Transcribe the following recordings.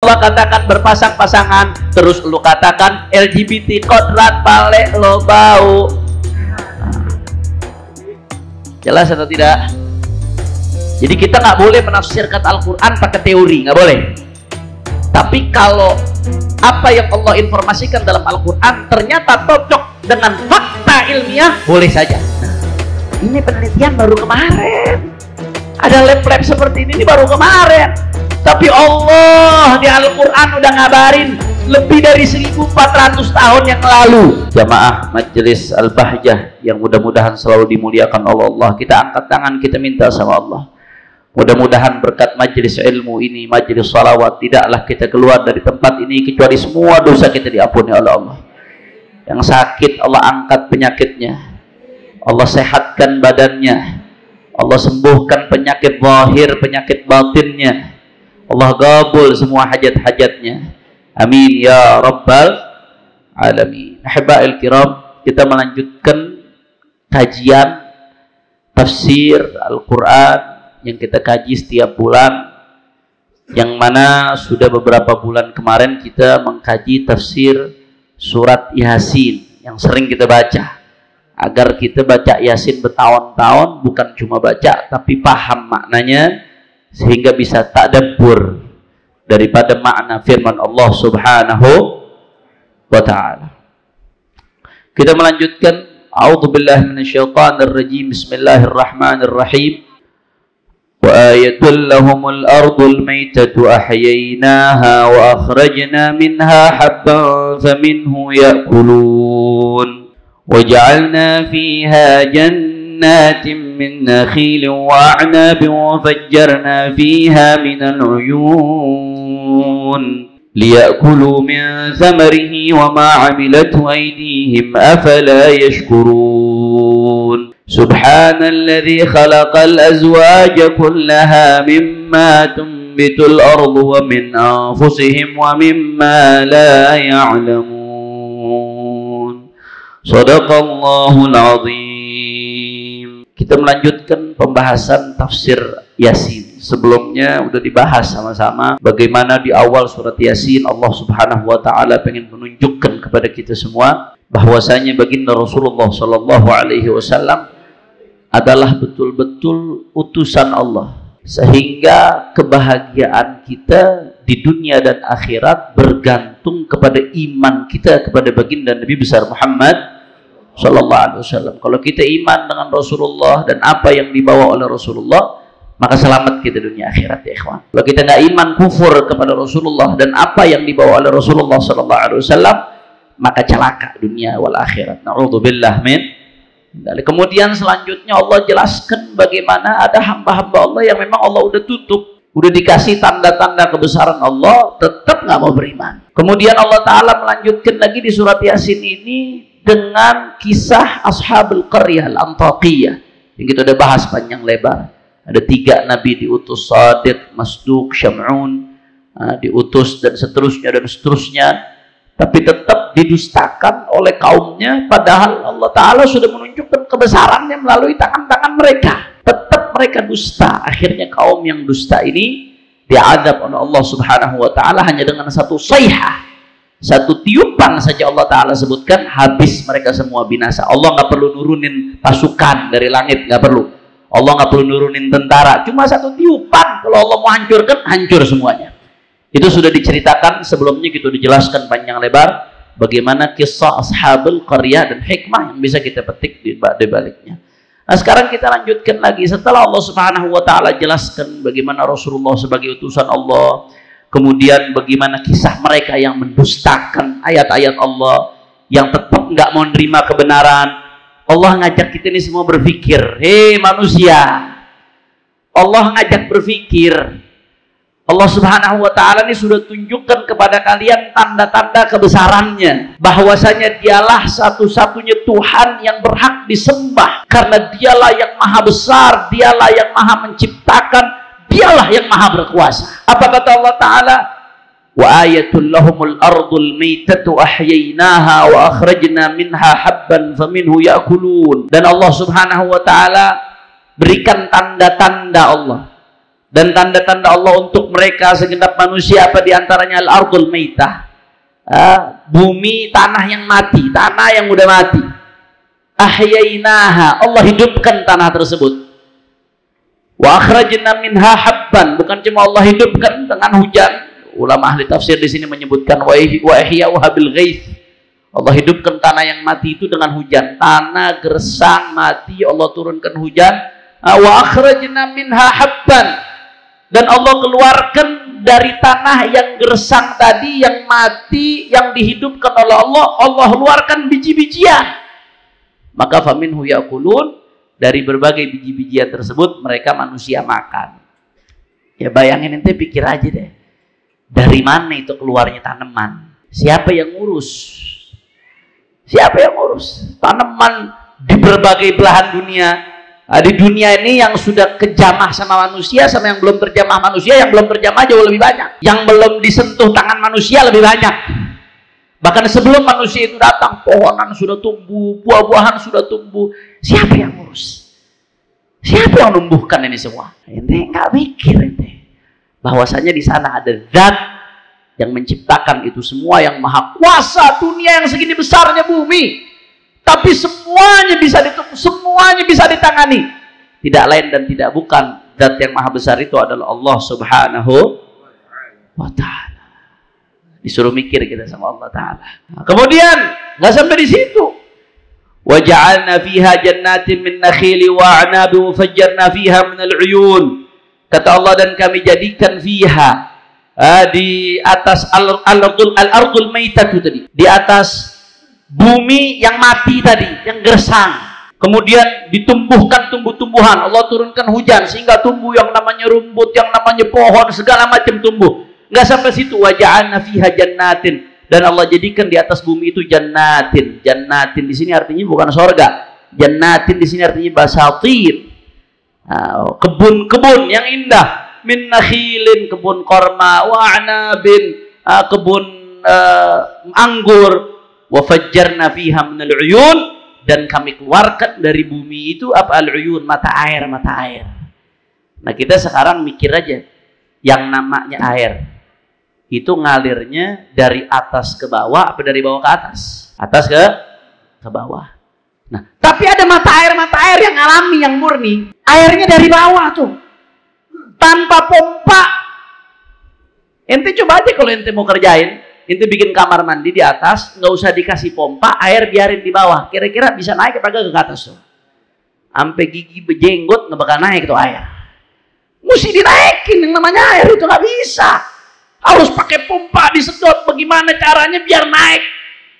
Allah katakan berpasang-pasangan, terus lu katakan LGBT kodrat balik lo bau. Jelas atau tidak? Jadi kita nggak boleh menafsirkan Al-Quran pakai teori, nggak boleh. Tapi kalau apa yang Allah informasikan dalam Al-Quran ternyata cocok dengan fakta ilmiah, boleh saja. Ini penelitian baru kemarin, ada lab-lab seperti ini baru kemarin. Tapi Allah di Al-Quran udah ngabarin lebih dari 1400 tahun yang lalu. Jamaah Majelis Al-Bahjah yang mudah-mudahan selalu dimuliakan oleh Allah, kita angkat tangan, kita minta sama Allah, mudah-mudahan berkat majelis ilmu ini, majelis salawat, tidaklah kita keluar dari tempat ini kecuali semua dosa kita diampuni oleh Allah. Yang sakit Allah angkat penyakitnya, Allah sehatkan badannya, Allah sembuhkan penyakit zahir, penyakit batinnya, Allah gabul semua hajat-hajatnya. Amin ya rabbal alamin. Ahiba'il kiram, kita melanjutkan kajian tafsir Al-Quran yang kita kaji setiap bulan, yang mana sudah beberapa bulan kemarin kita mengkaji tafsir surat Yasin yang sering kita baca, agar kita baca Yasin bertahun-tahun, bukan cuma baca tapi paham maknanya sehingga bisa tadabbur daripada makna firman Allah Subhanahu wa ta'ala. Kita melanjutkan. A'udzubillahi minasyaitonir rajim. Bismillahirrahmanirrahim. وآية لهم الأرض الميتة أحييناها وأخرجنا منها حبا فمنه يأكلون وجعلنا فيها جنات من نخيل وأعناب وفجرنا فيها من العيون ليأكلوا من ثمره وما عملته أيديهم أفلا يشكرون سبحان الذي خلق الأزواج كلها مما تنبت الأرض ومن أنفسهم ومما لا يعلمون صدق الله العظيم. Kita melanjutkan pembahasan tafsir Yasin. Sebelumnya udah dibahas sama-sama bagaimana di awal surat Yasin Allah Subhanahu wa ta'ala pengen menunjukkan kepada kita semua bahwasanya baginda Rasulullah Sallallahu Alaihi Wasallam adalah betul-betul utusan Allah, sehingga kebahagiaan kita di dunia dan akhirat bergantung kepada iman kita kepada baginda Nabi besar Muhammad Sallallahu Alaihi Wasallam. Kalau kita iman dengan Rasulullah dan apa yang dibawa oleh Rasulullah, maka selamat kita dunia akhirat ya ikhwan. Kalau kita nggak iman, kufur kepada Rasulullah dan apa yang dibawa oleh Rasulullah Sallallahu Alaihi Wasallam, maka celaka dunia wal akhirat. Na'udzubillah min. Kemudian selanjutnya Allah jelaskan bagaimana ada hamba-hamba Allah yang memang Allah udah tutup, udah dikasih tanda-tanda kebesaran Allah, tetap nggak mau beriman. Kemudian Allah Ta'ala melanjutkan lagi di surat Yasin ini dengan kisah Ashabul Qaryah Al-Antaqiyah yang kita udah bahas panjang lebar. Ada 3 nabi diutus, Shadiq, Masduq, Syam'un, diutus dan seterusnya dan seterusnya, tapi tetap didustakan oleh kaumnya, padahal Allah Ta'ala sudah menunjukkan kebesarannya melalui tangan-tangan mereka. Tetap mereka dusta. Akhirnya kaum yang dusta ini diadab oleh Allah Subhanahu wa ta'ala hanya dengan satu sayhah, satu tiupan saja Allah Ta'ala sebutkan, habis mereka semua binasa. Allah nggak perlu nurunin pasukan dari langit, nggak perlu. Allah nggak perlu nurunin tentara, cuma satu tiupan, kalau Allah mau hancurkan, hancur semuanya. Itu sudah diceritakan sebelumnya, kita dijelaskan panjang lebar bagaimana kisah Ashabul Qaryah dan hikmah yang bisa kita petik di baliknya. Nah, sekarang kita lanjutkan lagi setelah Allah Subhanahu wa ta'ala jelaskan bagaimana Rasulullah sebagai utusan Allah, kemudian bagaimana kisah mereka yang mendustakan ayat-ayat Allah, yang tetap nggak mau menerima kebenaran. Allah ngajak kita ini semua berpikir. Hei manusia, Allah ngajak berpikir. Allah Subhanahu wa ta'ala ini sudah tunjukkan kepada kalian tanda-tanda kebesarannya, bahwasanya dialah satu-satunya Tuhan yang berhak disembah, karena dialah yang maha besar, dialah yang maha menciptakan, dialah yang maha berkuasa. Apa kata Allah Ta'ala? Wa ayatul lahumul ardul maytatu ahyaynaha wa akhrajna minha habban faminhu ya'kulun. Dan Allah Subhanahu wa ta'ala berikan tanda-tanda Allah Dan tanda-tanda Allah untuk mereka segenap manusia apa diantaranya al-ardul maitah, bumi tanah yang mati, tanah yang udah mati. Ahyainaha, Allah hidupkan tanah tersebut. Wa akhrajna minha habban, bukan cuma Allah hidupkan dengan hujan. Ulama ahli tafsir di sini menyebutkan wa ihya'uha bil ghaits. Allah hidupkan tanah yang mati itu dengan hujan. Tanah gersang mati, Allah turunkan hujan. Wa akhrajna minha habban, dan Allah keluarkan dari tanah yang gersang tadi, yang mati, yang dihidupkan oleh Allah, Allah keluarkan biji-bijian. Maka faminhu yakulun, dari berbagai biji-bijian tersebut mereka manusia makan. Ya bayangin, ente pikir aja deh, dari mana itu keluarnya tanaman? Siapa yang ngurus? Siapa yang ngurus? Tanaman di berbagai belahan dunia. Di dunia ini yang sudah kejamah sama manusia sama yang belum terjamah manusia, yang belum terjamah jauh lebih banyak. Yang belum disentuh tangan manusia lebih banyak. Bahkan sebelum manusia itu datang, pohonan sudah tumbuh, buah-buahan sudah tumbuh. Siapa yang ngurus? Siapa yang numbuhkan ini semua? Ente nggak mikir ente bahwasanya di sana ada zat yang menciptakan itu semua, yang maha kuasa. Dunia yang segini besarnya bumi, tapi semuanya bisa ditunggu, semuanya bisa ditangani. Tidak lain dan tidak bukan, zat yang maha besar itu adalah Allah Subhanahu wa Ta'ala. Disuruh mikir kita sama Allah Ta'ala. Nah, kemudian nggak sampai di situ. Wa ja'alna fiha jannatin min nakhili wa a'nabi wa fajjarna fiha min al-uyun. Kata Allah, dan kami jadikan fiha, di atas al-ardul maitah itu tadi, di atas bumi yang mati tadi, yang gersang, kemudian ditumbuhkan tumbuh-tumbuhan. Allah turunkan hujan sehingga tumbuh yang namanya rumput, yang namanya pohon, segala macam tumbuh. Nggak sampai situ. Wa ja'alna fiha jannatin, dan Allah jadikan di atas bumi itu jannatin. Jannatin di sini artinya bukan sorga. Jannatin di sini artinya basatin, kebun-kebun yang indah. Min nakhilin, kebun korma, wa anabin, kebun anggur. Wa fajjarna fiha minal uyun, dan kami keluarkan dari bumi itu apa? Al-uyun, mata air, mata air. Nah kita sekarang mikir aja, yang namanya air itu ngalirnya dari atas ke bawah apa dari bawah ke atas? Atas ke bawah. Nah tapi ada mata air yang alami, yang murni, airnya dari bawah tuh, tanpa pompa. Ente coba aja kalau ente mau kerjain, ente bikin kamar mandi di atas, nggak usah dikasih pompa, air biarin di bawah, kira-kira bisa naik apa ke atas tuh? Sampai gigi bejenggot nggak bakal naik tuh air. Mesti dinaikin yang namanya air itu, nggak bisa. Harus pakai pompa disedot. Bagaimana caranya biar naik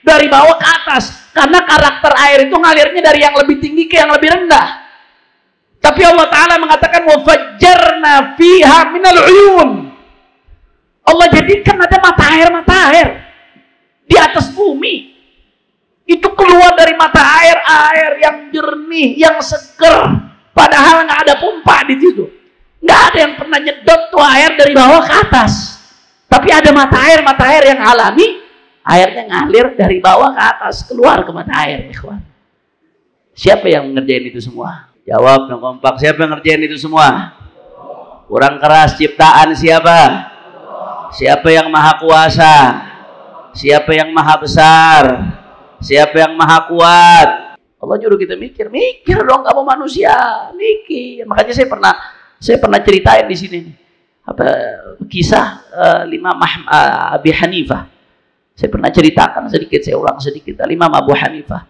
dari bawah ke atas? Karena karakter air itu ngalirnya dari yang lebih tinggi ke yang lebih rendah. Tapi Allah Ta'ala mengatakan wa fajjarna fiha minal uyun. Allah jadikan ada mata air di atas bumi. Itu keluar dari mata air yang jernih, yang seger. Padahal nggak ada pompa di situ. Nggak ada yang pernah nyedot tuh air dari bawah ke atas. Tapi ada mata air yang alami. Airnya ngalir dari bawah ke atas, keluar ke mata air. Ikhwan. Siapa yang ngerjain itu semua? Jawab dong kompak. Siapa yang ngerjain itu semua? Kurang keras, ciptaan siapa? Siapa yang maha kuasa? Siapa yang maha besar? Siapa yang maha kuat? Allah nyuruh kita mikir dong, kamu manusia, mikir. Makanya saya pernah ceritain di sini apa kisah Imam Abi Hanifah. Saya pernah ceritakan sedikit, saya ulang sedikit. Imam Abu Hanifah,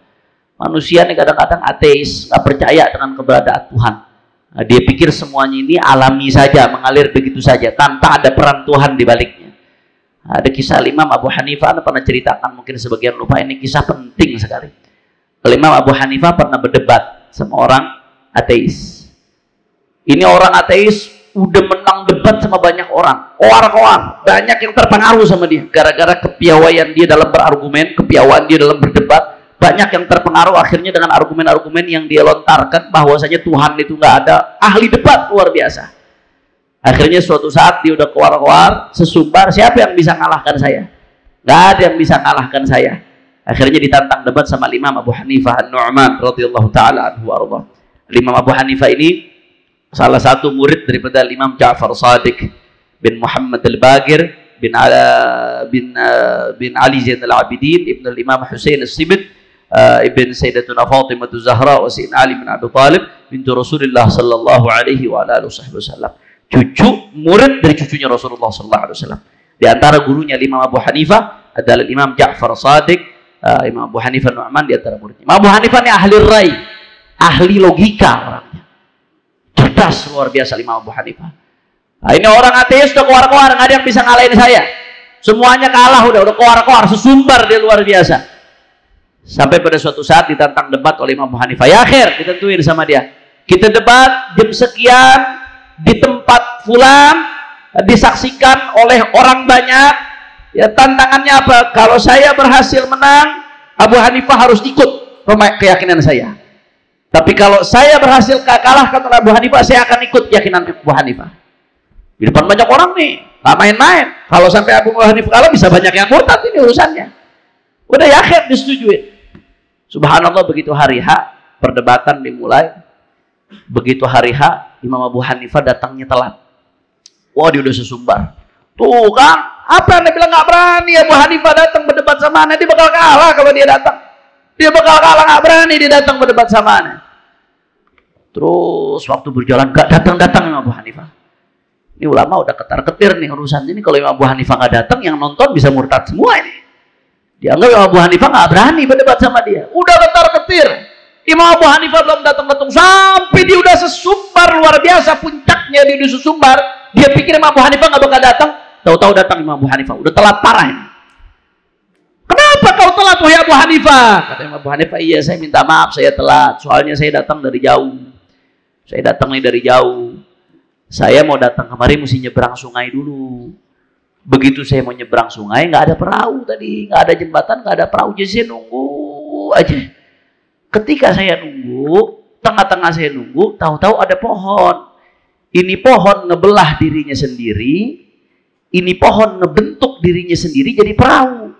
manusia ini kadang-kadang ateis, nggak percaya dengan keberadaan Tuhan. Nah, dia pikir semuanya ini alami saja, mengalir begitu saja, tanpa ada peran Tuhan di baliknya. Ada kisah Imam Abu Hanifah, Anda pernah ceritakan, mungkin sebagian lupa, ini kisah penting sekali. Imam Abu Hanifah pernah berdebat sama orang ateis. Ini orang ateis udah menang debat sama banyak orang, koar-koar, banyak yang terpengaruh sama dia gara-gara kepiawaian dia dalam berargumen, kepiawaian dia dalam berdebat. Banyak yang terpengaruh akhirnya dengan argumen-argumen yang dia lontarkan bahwasanya Tuhan itu nggak ada. Ahli debat luar biasa. Akhirnya suatu saat dia udah koar-koar, sesumbar, siapa yang bisa ngalahkan saya? Nggak ada yang bisa ngalahkan saya. Akhirnya ditantang debat sama Imam Abu Hanifah An-Nu'man radhiyallahu taala anhu warḍah. Imam Abu Hanifah ini salah satu murid daripada Imam Ja'far Shadiq bin Muhammad al-Baqir bin Ali Zain al-Abidin ibn al-Imam Husain al-Sibit ibn Sayyidatuna Fatimah Zahra wa Sayyidina Ali bin Abi Thalib bintu Rasulullah sallallahu alaihi wa alihi wasallam. Cucu murid dari cucunya Rasulullah sallallahu alaihi wasallam. Di antara gurunya Imam Abu Hanifah adalah Imam Ja'far Shadiq, Imam Abu Hanifah Nu'man di antara muridnya. Imam Abu Hanifah ini ahli rai, ahli logika orangnya. Cerdas luar biasa Imam Abu Hanifah. Nah, ini orang ateis udah keluar-keluar, nggak ada yang bisa ngalahin saya. Semuanya kalah, udah keluar-keluar, sesumbar dia luar biasa. Sampai pada suatu saat ditantang debat oleh Imam Abu Hanifah. Ya akhir, ditentuin sama dia. Kita debat jam sekian di tempat fulan, disaksikan oleh orang banyak. Ya tantangannya apa? Kalau saya berhasil menang, Abu Hanifah harus ikut keyakinan saya. Tapi kalau saya berhasil kalahkan oleh Abu Hanifah, saya akan ikut keyakinan Abu Hanifah. Di depan banyak orang nih, nggak main-main. Kalau sampai Abu Hanifah kalah, bisa banyak yang murtad ini urusannya. Udah ya akhir disetujuin. Subhanallah, begitu hari H, perdebatan dimulai. Begitu hari H, Imam Abu Hanifah datangnya telat. Wah, dia udah sesumbar. Tuh kan, apa yang dia bilang nggak berani Abu Hanifah datang berdebat sama Anda, dia bakal kalah kalau dia datang. Dia bakal kalah, nggak berani dia datang berdebat sama Anda. Terus waktu berjalan, nggak datang-datang Imam Abu Hanifah. Ini ulama udah ketar-ketir nih urusan ini. Kalau Imam Abu Hanifah nggak datang, yang nonton bisa murtad semua ini. Dianggap Imam Abu Hanifah nggak berani berdebat sama dia. Udah ketar-ketir. Imam Abu Hanifah belum datang-datang sampai dia udah sesumbar luar biasa, puncaknya dia udah sesumbar. Dia pikir Imam Abu Hanifah nggak bakal datang. Tahu-tahu datang Imam Abu Hanifah. Udah telat parah ini. Kenapa kau telat wahai Abu Hanifah? Kata Imam Abu Hanifah, iya saya minta maaf saya telat. Soalnya saya datang dari jauh. Saya datang nih dari jauh. Saya mau datang kemari mesti nyebrang sungai dulu. Begitu saya mau nyebrang sungai, nggak ada perahu tadi, nggak ada jembatan, nggak ada perahu, jadi saya nunggu aja. Ketika saya nunggu, tengah-tengah saya nunggu, tahu-tahu ada pohon. Ini pohon ngebelah dirinya sendiri, ini pohon ngebentuk dirinya sendiri jadi perahu.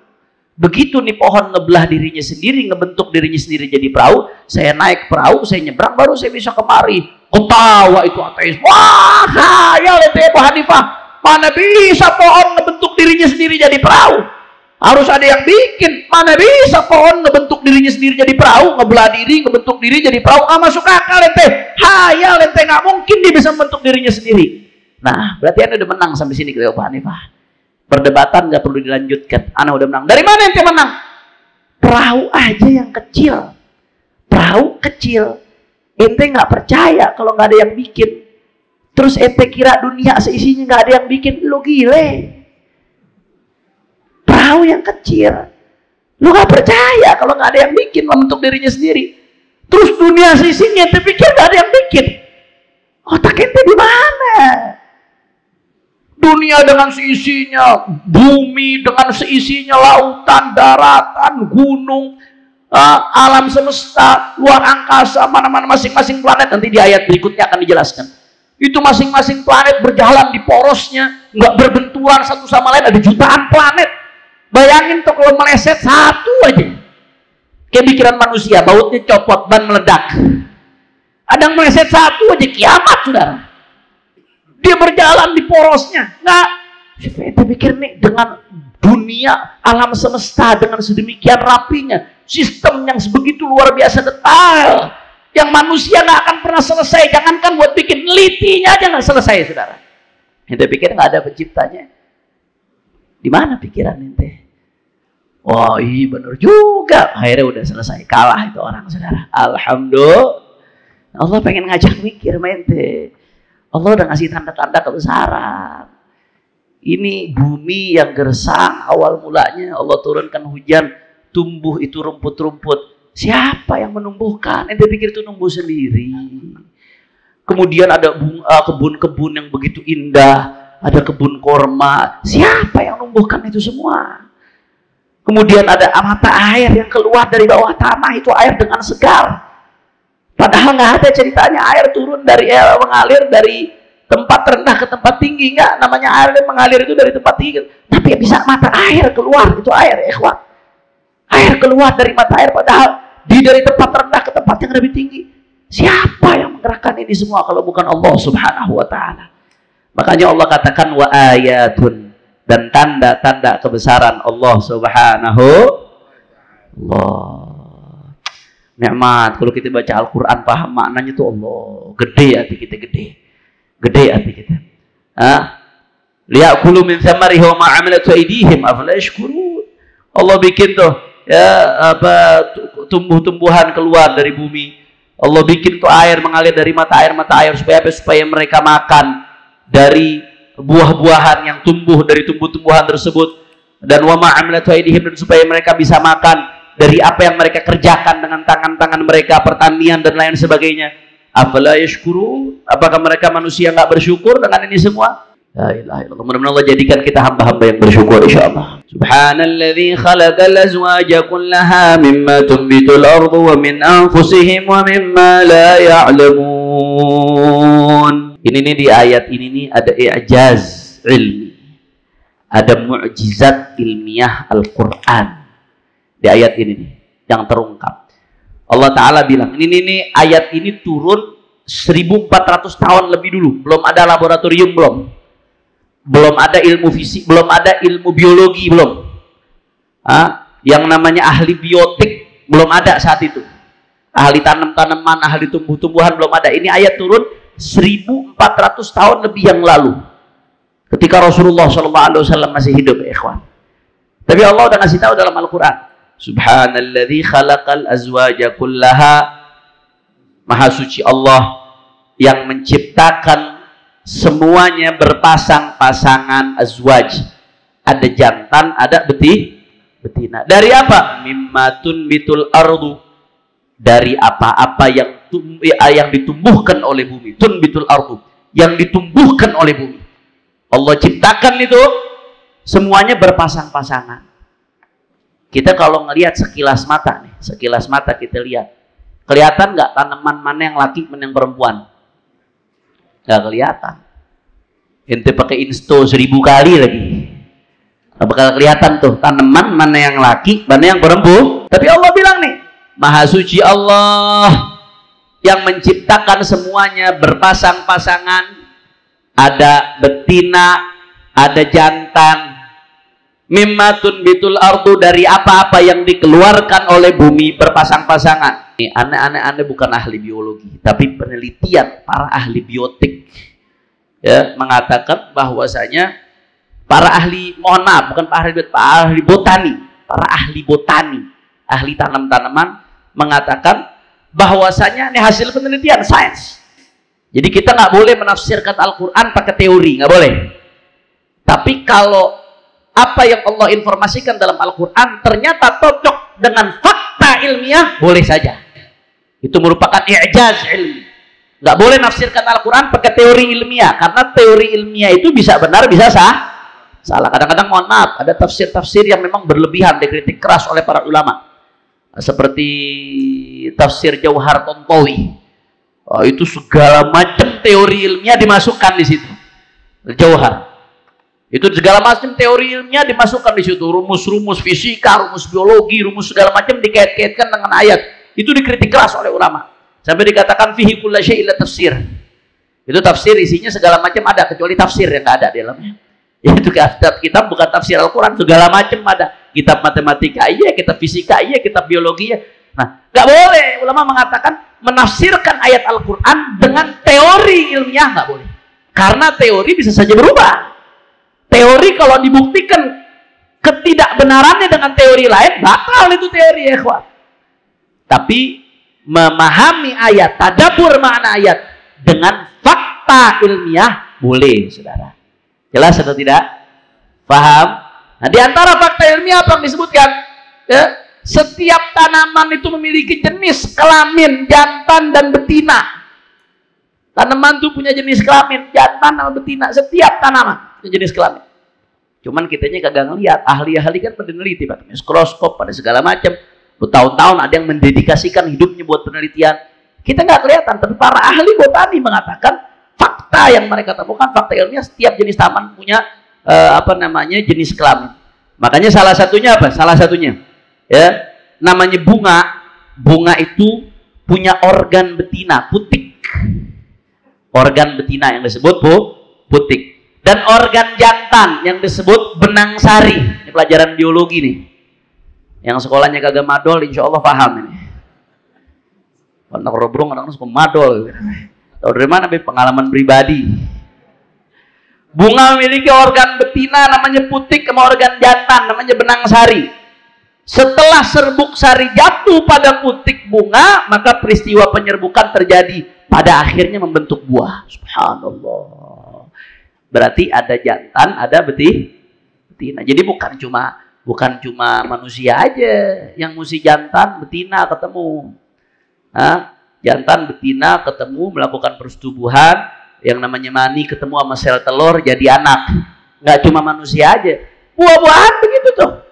Begitu nih pohon ngebelah dirinya sendiri, ngebentuk dirinya sendiri jadi perahu, saya naik perahu, saya nyebrang, baru saya bisa kemari. Ketawa itu ateis. Wah, ya lihat Abu Hanifah. Mana bisa pohon ngebentuk dirinya sendiri jadi perahu? Harus ada yang bikin. Mana bisa pohon ngebentuk dirinya sendiri jadi perahu, ngebelah diri, ngebentuk diri jadi perahu? Ah, masuk akal ente. Hayal ente, nggak mungkin dia bisa membentuk dirinya sendiri. Nah, berarti Anda udah menang sampai sini ke Abu Hanifah. Perdebatan nggak perlu dilanjutkan. Anda udah menang. Dari mana ente menang? Perahu aja yang kecil. Perahu kecil. Ente nggak percaya kalau nggak ada yang bikin. Terus ente kira dunia seisinya nggak ada yang bikin. Lu gile. Perahu yang kecil. Lu nggak percaya kalau nggak ada yang bikin membentuk dirinya sendiri. Terus dunia seisinya ente pikir nggak ada yang bikin. Otak ente di mana? Dunia dengan seisinya, bumi dengan seisinya, lautan, daratan, gunung, alam semesta, luar angkasa, mana-mana masing-masing planet. Nanti di ayat berikutnya akan dijelaskan. Itu masing-masing planet berjalan di porosnya, nggak berbenturan satu sama lain. Ada jutaan planet. Bayangin tuh kalau meleset satu aja, kayak pikiran manusia, bautnya copot, ban meledak. Ada yang meleset satu aja, kiamat saudara. Dia berjalan di porosnya. Nggak, saya pikir nih dengan dunia alam semesta dengan sedemikian rapinya, sistem yang sebegitu luar biasa detail, yang manusia nggak akan pernah selesai. Jangankan buat bikin, nelitinya aja nggak selesai, saudara. Ente pikir nggak ada penciptanya? Di mana pikiran ente? Oh iya benar juga. Akhirnya udah selesai, kalah itu orang, saudara. Alhamdulillah. Allah pengen ngajak mikir, mente. Allah udah ngasih tanda-tanda kebesaran. Ini bumi yang gersang awal mulanya Allah turunkan hujan, tumbuh itu rumput-rumput. Siapa yang menumbuhkan? Ente pikir itu numbuh sendiri? Kemudian ada kebun-kebun yang begitu indah, ada kebun korma. Siapa yang menumbuhkan itu semua? Kemudian ada mata air yang keluar dari bawah tanah, itu air dengan segar. Padahal nggak ada ceritanya air turun dari mengalir dari tempat rendah ke tempat tinggi, nggak. Namanya air yang mengalir itu dari tempat tinggi. Tapi bisa mata air keluar, itu air, ikhwan. Air keluar dari mata air, padahal dari tempat rendah ke tempat yang lebih tinggi. Siapa yang menggerakkan ini semua kalau bukan Allah Subhanahu wa taala? Makanya Allah katakan wa ayatun, dan tanda-tanda kebesaran Allah Subhanahu Allah. Nikmat kalau kita baca Al-Qur'an paham maknanya tuh Allah. Gede hati kita, gede. Gede hati kita. Liya'kulu min thamarihi wa ma 'amilat aydihim afala yashkurun. Allah bikin tuh ya tumbuh-tumbuhan keluar dari bumi. Allah bikin tuh air mengalir dari mata air supaya apa? Supaya mereka makan dari buah-buahan yang tumbuh dari tumbuh-tumbuhan tersebut, dan wa ma 'amilat aydihim, dan supaya mereka bisa makan dari apa yang mereka kerjakan dengan tangan-tangan mereka, pertanian dan lain sebagainya. Afala yashkurun, apakah mereka manusia nggak bersyukur dengan ini semua? La ilaha illallah. Mudah-mudahan Allah jadikan kita hamba-hamba yang bersyukur insyaallah. Subhanalladzi khalaqal azwaja kullaha mimma tunbitul ardu wa min anfusihim wa mimma la ya'lamun. Ini nih di ayat ini nih ada i'jaz ilmi. Ada mukjizat ilmiah Al-Qur'an. Di ayat ini nih yang terungkap. Allah Ta'ala bilang, ini ayat ini turun 1400 tahun lebih dulu. Belum ada laboratorium, belum ada ilmu fisik, belum ada ilmu biologi, belum. Yang namanya ahli biotik belum ada saat itu. Ahli tanam-tanaman, ahli tumbuh-tumbuhan belum ada. Ini ayat turun 1400 tahun lebih yang lalu. Ketika Rasulullah SAW masih hidup, ya ikhwan. Tapi Allah udah ngasih tahu dalam Al-Quran. Subhanalladzi khalaqal azwaja kullaha. Maha suci Allah yang menciptakan semuanya berpasang-pasangan azwaj. Ada jantan, ada betina. Dari apa? Mimmatun bitul ardu. Dari apa-apa yang ditumbuhkan oleh bumi. Tunbitul ardu, yang ditumbuhkan oleh bumi. Allah ciptakan itu semuanya berpasang-pasangan. Kita kalau ngelihat sekilas mata nih, sekilas mata kita lihat, kelihatan nggak tanaman mana yang laki, mana yang perempuan? Nggak kelihatan. Ente pakai insto 1000 kali lagi, nggak bakal kelihatan tuh tanaman mana yang laki, mana yang perempuan. Tapi Allah bilang nih, Maha suci Allah yang menciptakan semuanya berpasang-pasangan, ada betina, ada jantan. Mimmatun bitul ardu, dari apa-apa yang dikeluarkan oleh bumi berpasang-pasangan. Ini aneh-aneh bukan ahli biologi, tapi penelitian para ahli biotik ya mengatakan bahwasanya para ahli, mohon maaf, bukan para ahli botani, para ahli botani, ahli tanam-tanaman mengatakan bahwasanya ini hasil penelitian sains. Jadi kita nggak boleh menafsirkan Al-Quran pakai teori, nggak boleh. Tapi kalau apa yang Allah informasikan dalam Al-Quran ternyata cocok dengan fakta ilmiah, boleh saja. Itu merupakan i'jaz ilmi. Nggak boleh nafsirkan Al-Quran pakai teori ilmiah, karena teori ilmiah itu bisa benar, bisa salah. Kadang-kadang mohon maaf, ada tafsir-tafsir yang memang berlebihan, dikritik keras oleh para ulama. Seperti tafsir Jauhar Tontowi. Itu segala macam teori ilmiah dimasukkan di situ. Jauhar. Itu segala macam teori ilmiah dimasukkan di situ. Rumus-rumus fisika, rumus biologi, rumus segala macam dikait-kaitkan dengan ayat. Itu dikritik keras oleh ulama. Sampai dikatakan fihi kulla syai' illa tafsir. Itu tafsir isinya segala macam ada, kecuali tafsir yang nggak ada di dalamnya. Yaitu kitab bukan tafsir Al-Quran, segala macam ada. Kitab matematika iya, kitab fisika iya, kitab biologi iya. Nah, nggak boleh ulama mengatakan menafsirkan ayat Al-Quran dengan teori ilmiah, nggak boleh. Karena teori bisa saja berubah. Teori kalau dibuktikan ketidakbenarannya dengan teori lain, batal itu teori ya ikhwan. Tapi memahami ayat, tadabbur makna ayat dengan fakta ilmiah boleh, saudara. Jelas atau tidak? Paham? Nah, di antara fakta ilmiah apa yang disebutkan? Ya, setiap tanaman itu memiliki jenis kelamin jantan dan betina. Tanaman itu punya jenis kelamin jantan sama betina. Setiap tanaman punya jenis kelamin. Cuman kitanya kagak ngeliat. Ahli-ahli kan pada neliti, pakai mikroskop, pada segala macam. Bertahun-tahun ada yang mendedikasikan hidupnya buat penelitian. Kita nggak kelihatan, tapi para ahli botani mengatakan fakta yang mereka temukan, fakta ilmiah, setiap jenis tanaman punya jenis kelamin. Makanya salah satunya apa? Salah satunya ya namanya bunga. Bunga itu punya organ betina, putik. Organ betina yang disebut putik. Dan organ jantan yang disebut benang sari. Ini pelajaran biologi nih. Yang sekolahnya kagak madol, insya Allah paham ini. Anak robrong, anak suka madol. Tahu dari mana? Pengalaman pribadi. Bunga memiliki organ betina namanya putik, sama organ jantan namanya benang sari. Setelah serbuk sari jatuh pada putik bunga, maka peristiwa penyerbukan terjadi. Pada akhirnya membentuk buah. Subhanallah. Berarti ada jantan, ada betina. Jadi bukan cuma manusia aja yang mesti jantan, betina ketemu. Jantan, betina ketemu melakukan persetubuhan, yang namanya mani ketemu sama sel telur jadi anak. Nggak cuma manusia aja. Buah-buahan begitu tuh.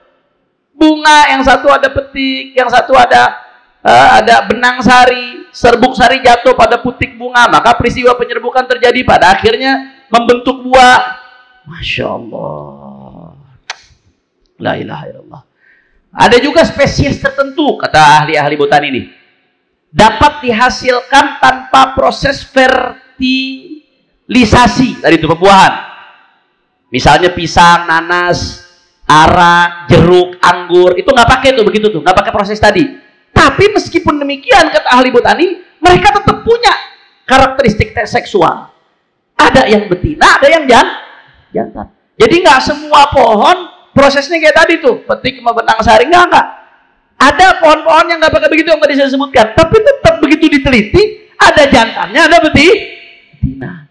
Bunga yang satu ada petik, yang satu ada benang sari, serbuk sari jatuh pada putik bunga, maka peristiwa penyerbukan terjadi, pada akhirnya membentuk buah. Masya Allah, la ilaha illallah. Ada juga spesies tertentu, kata ahli-ahli botani ini, dapat dihasilkan tanpa proses fertilisasi dari itu buah-buahan. Misalnya pisang, nanas, ara, jeruk, anggur, itu nggak pakai tuh begitu tuh, nggak pakai proses tadi. Tapi meskipun demikian, kata ahli botani, mereka tetap punya karakteristik seksual. Ada yang betina, ada yang jantan. Jadi nggak semua pohon prosesnya kayak tadi tuh, petik sama benang sari, enggak. Ada pohon-pohon yang nggak pakai begitu yang tadi saya sebutkan, tapi tetap begitu diteliti, ada jantannya, ada betina.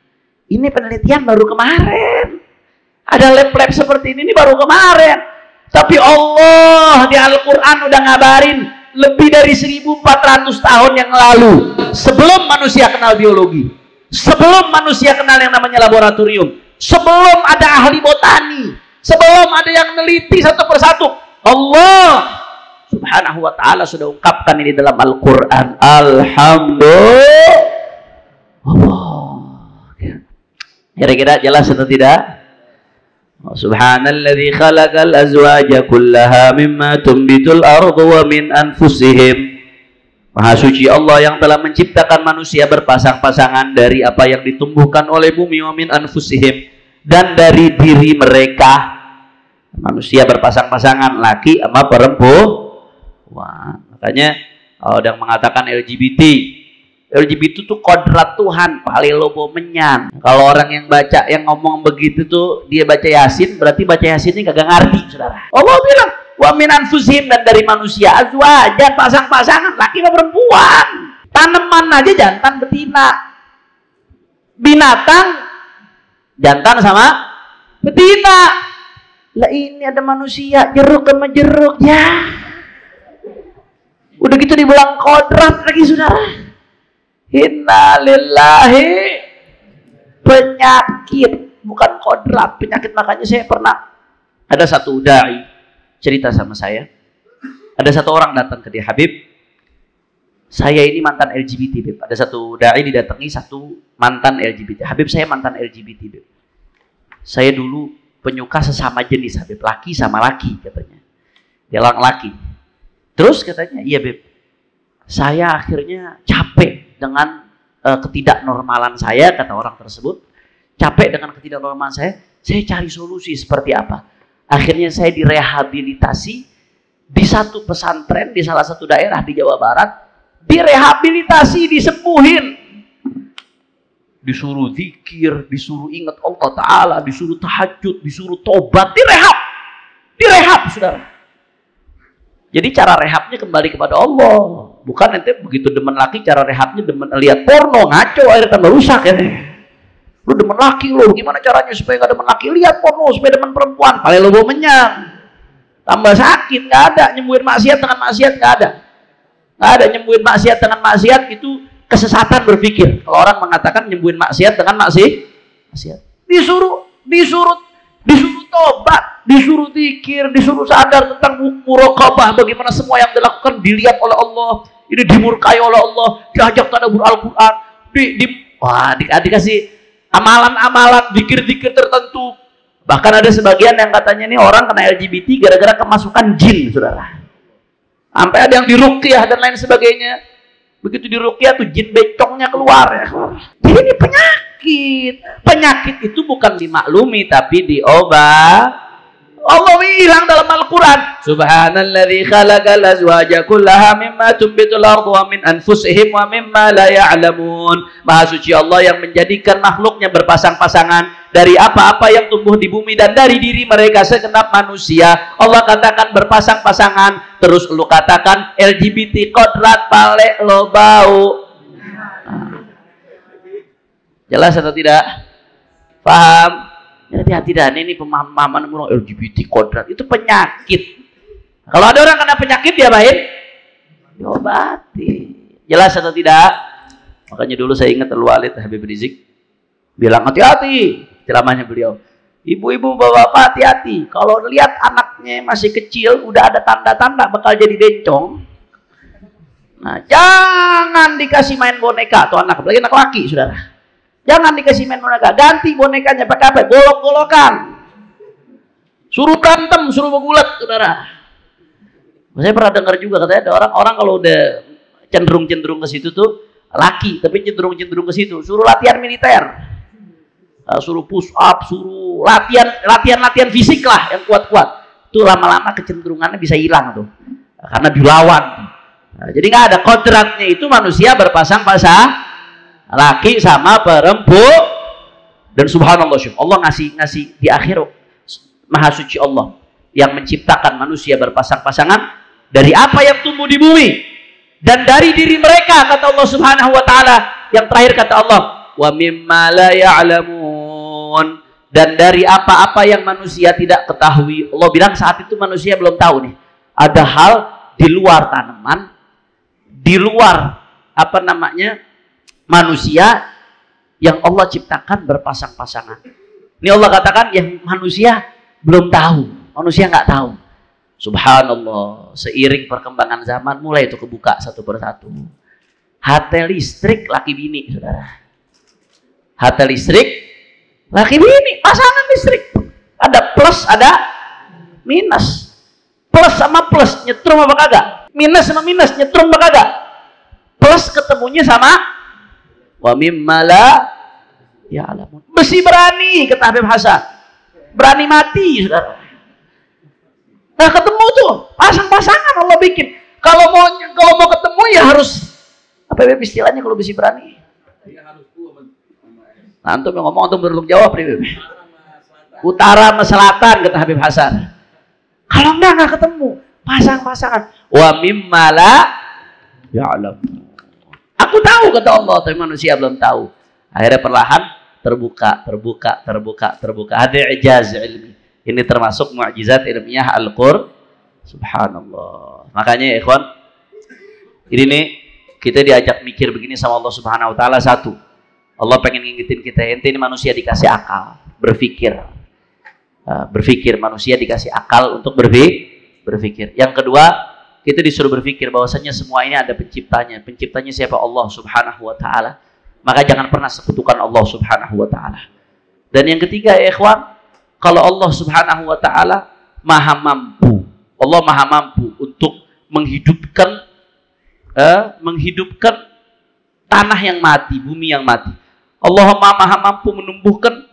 Ini penelitian baru kemarin. Ada lab-lab seperti ini baru kemarin. Tapi Allah di Al-Quran udah ngabarin lebih dari 1400 tahun yang lalu, sebelum manusia kenal biologi, sebelum manusia kenal yang namanya laboratorium, sebelum ada ahli botani, sebelum ada yang meneliti satu persatu, Allah Subhanahu wa ta'ala sudah ungkapkan ini dalam Al-Quran. Alhamdulillah. Kira-kira jelas atau tidak? Subhanalladzi khalaqal azwaja kullaha mimma tumbitul ardu wa min anfusihim. Maha suci Allah yang telah menciptakan manusia berpasang-pasangan dari apa yang ditumbuhkan oleh bumi, wa min anfusihim, dan dari diri mereka. Manusia berpasang-pasangan, laki sama perempuan. Makanya ada yang mengatakan LGBT itu kodrat Tuhan, palilobo menyan. Kalau orang yang ngomong begitu tuh, dia baca Yasin, berarti baca Yasinnya kagak ngerti, saudara. Allah bilang, wa min anfusihim, dan dari manusia, azwajan, pasang-pasangan, laki sama perempuan. Tanaman aja jantan betina, binatang jantan sama betina. Lah ini ada manusia, jeruk sama jeruk, ya. Udah gitu dibilang kodrat lagi, saudara. Innalillahi, penyakit, bukan kodrat, penyakit. Makanya saya pernah, ada satu dai cerita sama saya, ada satu orang datang ke dia, Habib, saya ini mantan LGBT, Beb. Ada satu dai didatangi satu mantan LGBT. Habib, saya mantan LGBT, Beb. Saya dulu penyuka sesama jenis, Habib, laki sama laki, katanya. Dia orang laki. Terus katanya, iya, Beb, saya akhirnya capek dengan ketidaknormalan saya, kata orang tersebut. Capek dengan ketidaknormalan saya cari solusi seperti apa. Akhirnya saya direhabilitasi di satu pesantren di salah satu daerah di Jawa Barat. Direhabilitasi, disembuhin, disuruh zikir, disuruh ingat Allah Ta'ala, disuruh tahajud, disuruh tobat, direhab, saudara. Jadi cara rehabnya kembali kepada Allah. Bukan nanti begitu demen laki, cara rehabnya demen lihat porno, ngaco, akhirnya tambah rusak ya. Lu demen laki lu, gimana caranya supaya gak demen laki? Lihat porno, supaya demen perempuan, paling lu bawa menyang. Tambah sakit, gak ada. Nyembuhin maksiat dengan maksiat, gak ada. Gak ada nyembuhin maksiat dengan maksiat, itu kesesatan berpikir. Kalau orang mengatakan nyembuhin maksiat dengan maksiat. Disuruh tobat, disuruh zikir, disuruh sadar tentang muraqabah, bagaimana semua yang dilakukan dilihat oleh Allah, ini dimurkai oleh Allah, diajak tadabbur Al-Quran, dikasih amalan-amalan, zikir-zikir tertentu. Bahkan ada sebagian yang katanya ini orang kena LGBT gara-gara kemasukan jin, saudara. Sampai ada yang diruqyah dan lain sebagainya. Begitu diruqyah tuh jin becongnya keluar ya. Jadi ini penyakit. Penyakit itu bukan dimaklumi tapi diobat. Allah bilang dalam Al-Quran, Subhanalladzi khalaqal azwaja kullaha mimma tumbitul ardu wa min anfusihim wa mimma la ya'lamun. Maha suci Allah yang menjadikan makhluknya berpasang-pasangan dari apa-apa yang tumbuh di bumi dan dari diri mereka segenap manusia. Allah katakan berpasang-pasangan, terus lu katakan LGBT kodrat pale lo bau. Jelas atau tidak? Paham? Hati-hati dah, ini pemahaman LGBT kodrat itu penyakit. Kalau ada orang kena penyakit dia baik diobati. Jelas atau tidak? Makanya dulu saya ingat Al-Walid Habib Rizik bilang hati-hati, ceramahnya beliau. Ibu-ibu bapak-bapak hati-hati. Kalau lihat anaknya masih kecil udah ada tanda-tanda bakal jadi bencong. Nah, jangan dikasih main boneka atau anak, apalagi anak laki, saudara. Jangan dikasih main boneka, ganti bonekanya pakai apa? Golok-golokan. Suruh tantem, suruh begulat, saudara. Saya pernah dengar juga katanya ada orang-orang kalau udah cenderung-cenderung ke situ tuh laki, tapi cenderung-cenderung ke situ, suruh latihan militer. Suruh push up, suruh latihan fisik lah yang kuat-kuat. Itu lama-lama kecenderungannya bisa hilang tuh. Karena dilawan. Nah, jadi nggak ada kodratnya itu manusia berpasang-pasang. Laki sama perempuan. Dan subhanallah, Allah ngasih di akhir maha suci Allah yang menciptakan manusia berpasang-pasangan dari apa yang tumbuh di bumi dan dari diri mereka, kata Allah subhanahu wa ta'ala. Yang terakhir kata Allah, wa mimma la ya'lamun, dan dari apa-apa yang manusia tidak ketahui. Allah bilang saat itu manusia belum tahu nih ada hal di luar tanaman, di luar apa namanya manusia yang Allah ciptakan berpasang-pasangan. Ini Allah katakan yang manusia belum tahu, manusia nggak tahu. Subhanallah, seiring perkembangan zaman mulai itu kebuka satu persatu. HT listrik laki bini, saudara. HT listrik laki bini, pasangan listrik. Ada plus, ada minus. Plus sama plus nyetrum apa kagak? Minus sama minus nyetrum apa kagak? Plus ketemunya sama wa mimma la ya'lamun. Besi berani, kata Habib Hasan. Berani mati, saudara. Nah, ketemu tuh pasang-pasangan Allah bikin. Kalau mau ketemu ya harus apa ya istilahnya kalau besi berani? Nah, antum yang ngomong antum berluk jawab nih. Utara sama selatan, kata Habib Hasan. Kalau enggak ketemu, pasang-pasangan. Wa mimma la ya'lamun. Aku tahu, kata Allah, tapi manusia belum tahu. Akhirnya perlahan terbuka. Ada ijaz ilmi. Ini termasuk mukjizat ilmiah Al-Qur'an. Subhanallah. Makanya ya ikhwan, ini nih kita diajak mikir begini sama Allah Subhanahu wa taala. Satu, Allah pengen ngingetin kita, ente ini manusia dikasih akal, berpikir. Berpikir, manusia dikasih akal untuk berpikir. Yang kedua, kita disuruh berpikir bahwasanya semua ini ada penciptanya. Penciptanya siapa? Allah Subhanahu wa taala. Maka jangan pernah sekutukan Allah Subhanahu wa taala. Dan yang ketiga ya ikhwan, kalau Allah Subhanahu wa taala maha mampu. Allah maha mampu untuk menghidupkan tanah yang mati, bumi yang mati. Allah maha mampu menumbuhkan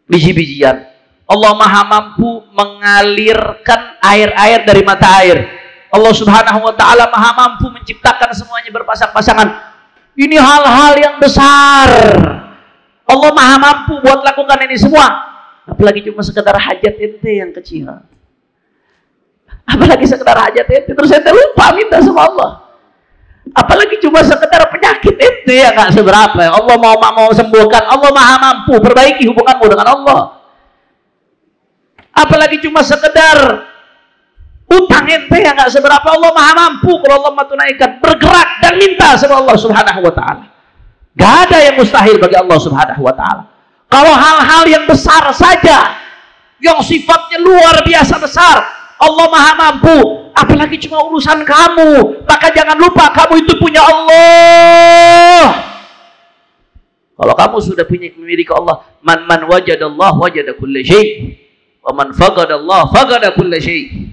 biji-bijian. Allah maha mampu mengalirkan air-air dari mata air. Allah Subhanahu wa ta'ala maha mampu menciptakan semuanya berpasang-pasangan. Ini hal-hal yang besar. Allah maha mampu buat lakukan ini semua. Apalagi cuma sekedar hajat ente yang kecil. Apalagi sekedar hajat ente, terus ente lupa minta sama Allah. Apalagi cuma sekedar penyakit ente yang gak seberapa. Allah mau sembuhkan, Allah maha mampu perbaiki hubunganmu dengan Allah. Apalagi cuma sekedar utang ente yang gak seberapa, Allah maha mampu kalau Allah mau tunaikan, bergerak dan minta sama Allah Subhanahu wa ta'ala. Gak ada yang mustahil bagi Allah Subhanahu wa ta'ala. Kalau hal-hal yang besar saja, yang sifatnya luar biasa besar, Allah maha mampu. Apalagi cuma urusan kamu, maka jangan lupa kamu itu punya Allah. Kalau kamu sudah memiliki Allah, man wajadallah wajada kulla syai', wa man faqadallah faqada kulla syai'.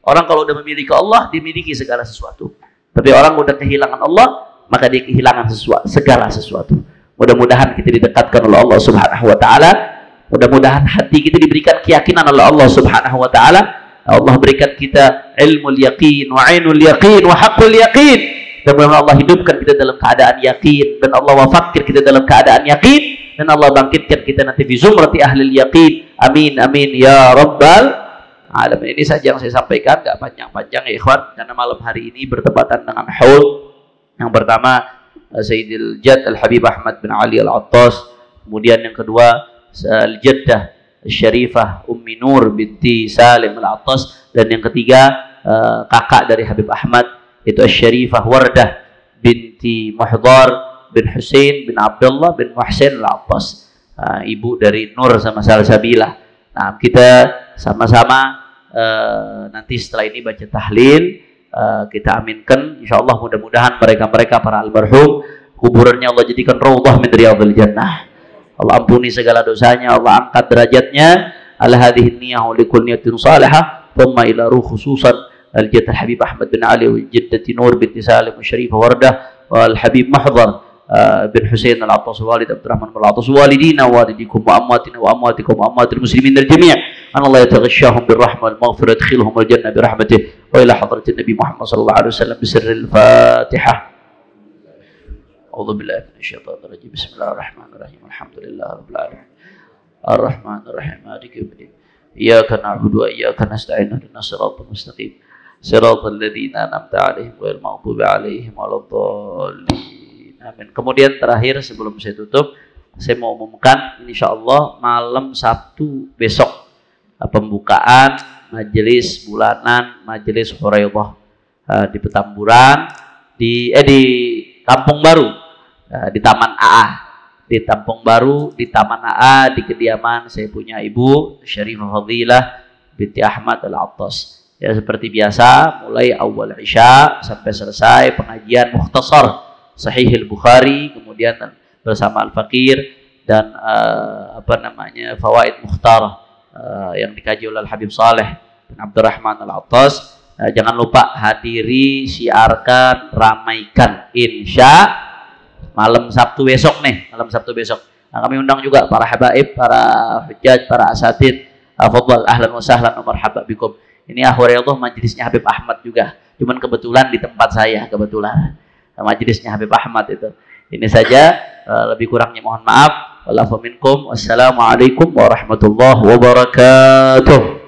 Orang kalau udah memiliki Allah, dimiliki segala sesuatu. Tapi orang udah kehilangan Allah, maka dia kehilangan segala sesuatu. Mudah-mudahan kita didekatkan oleh Allah Subhanahu wa taala. Mudah-mudahan hati kita diberikan keyakinan oleh Allah Subhanahu wa taala. Allah berikan kita ilmul yaqin wa ainul yaqin wa haqqul yaqin. Dan mudah-mudahan Allah hidupkan kita dalam keadaan yakin, dan Allah wafatkan kita dalam keadaan yakin, dan Allah bangkitkan kita nanti fi zumrati ahlil yaqin. Amin amin ya rabbal alamin. Ini saja yang saya sampaikan, enggak panjang-panjang ya ikhwan, karena malam hari ini bertepatan dengan haul. Yang pertama Sayyidil Jadd Al-Habib Ahmad bin Ali Al-Attas, kemudian yang kedua Al-Jaddah Syarifah Ummi Nur binti Salim Al-Attas, dan yang ketiga kakak dari Habib Ahmad itu Syarifah Wardah binti Muhdar bin Husain bin Abdullah bin Muhsin Al-Attas, ibu dari Nur sama Salsabilah. Nah, kita sama-sama nanti setelah ini baca tahlil, kita aminkan insyaallah, mudah-mudahan mereka para almarhum kuburannya Allah jadikan raudhah min riyadhil jannah. Allah ampuni segala dosanya, Allah angkat derajatnya. Ala hadhihi niyyah wa likul niyatin salihah, thumma ila ruh khususan al-Jadd Habib Ahmad bin Ali wa Jaddati Nur binti Salim Syarifah Wardah wal Habib Mahdhar bin Husain Al-Attas Walid Abdurrahman Al-Attas walidina walidikum wa amwatina wa amwatikum wa amwatil muslimin al jami'. Allah yataghashshahum birrahmah wal maghfirah, yadkhilhum al-jannah bi rahmatih. Wa ila hadratin Nabi Muhammad sallallahu alaihi wasallam bi sirril Fatihah. A'udzu billahi minasyaitonir rajim. Bismillahirrahmanirrahim. Alhamdulillahirabbil alamin. Arrahmanir rahim. Maliki yaumiddin. Iyyaka na'budu wa iyyaka nasta'in. Ihdinas siratal mustaqim. Siratal ladzina an'amta 'alaihim ghairil maghdubi 'alaihim waladdallin. Amin. Kemudian terakhir sebelum saya tutup, saya mau umumkan insyaallah malam Sabtu besok pembukaan majelis bulanan majelis Huraidah di Petamburan, di Kampung Baru, di Taman AA, di Kampung Baru, di Taman AA, di kediaman saya punya Ibu Syarifah Fadilah binti Ahmad Al-Attas. Ya, seperti biasa mulai awal Isya sampai selesai pengajian mukhtasar Sahih Al-Bukhari, kemudian bersama Al-Faqir dan Fawaid Mukhtar yang dikaji oleh Al-Habib Saleh bin Abdurrahman Al-Attas. Jangan lupa hadiri, siarkan, ramaikan insya malam Sabtu besok nih, malam Sabtu besok. Nah, kami undang juga para habaib, para hujjaj, para asatid. Fadhal ahlan wa sahlan wa marhaban bikum. Ini Huraidah majelisnya Habib Ahmad juga. Cuman kebetulan di tempat saya, kebetulan majelisnya Habib Ahmad itu. Ini saja, lebih kurangnya mohon maaf. Wallahualam minkum. Wassalamualaikum warahmatullahi wabarakatuh.